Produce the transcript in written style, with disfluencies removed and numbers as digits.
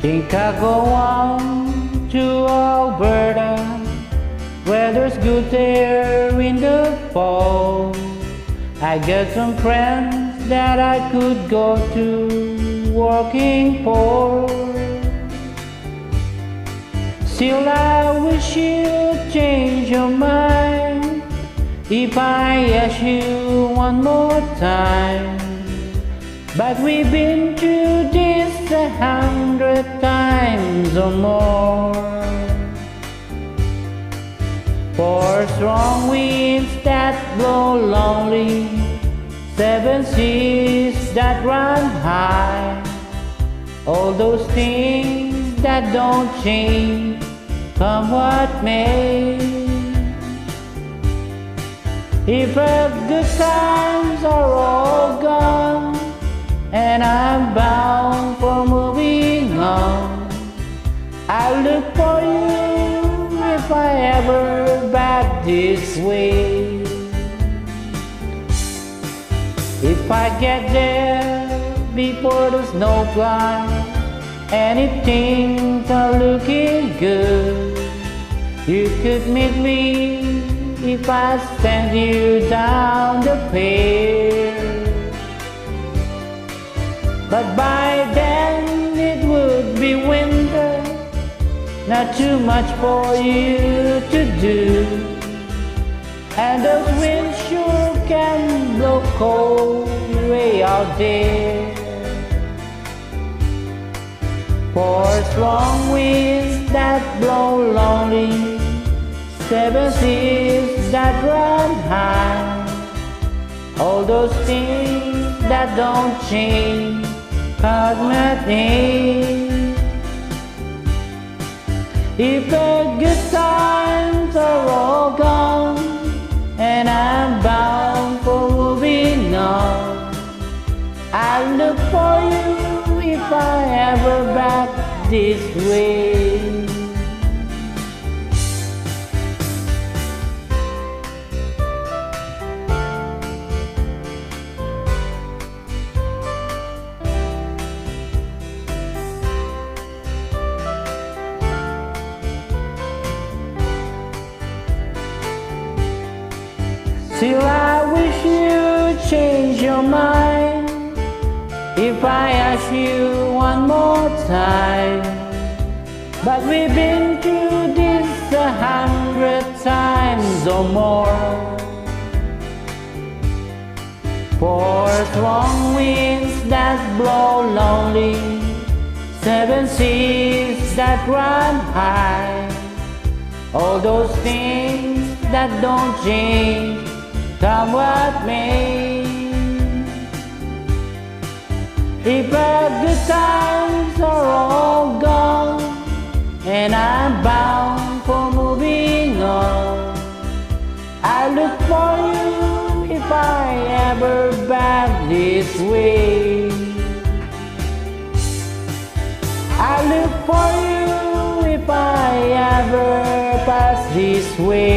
Think I go on to Alberta, where there's good air in the fall. I got some friends that I could go to working for. Still I wish you'd change your mind if I ask you one more time. But we've been through this 100 times or more. Four strong winds that blow lonely, seven seas that run high, all those things that don't change, come what may. If the good times are all gone and I'm bound for moving on, I'll look for you if I ever back this way. If I get there before the snow flies and if things are looking good, you could meet me if I send you down the pier. But by then it would be winter, not too much for you to do, and those winds sure can blow cold way out there. Four strong winds that blow lonely, seven seas that run high, all those things that don't change, cause my name. If the good times are all gone and I'm bound for moving on, I'll look for you if I ever back this way. Still I wish you'd change your mind if I ask you one more time. But we've been through this 100 times or more. Four strong winds that blow lonely, seven seas that run high, all those things that don't change, come what may. If the good times are all gone and I'm bound for moving on, I look for you if I ever back this way. I look for you if I ever pass this way.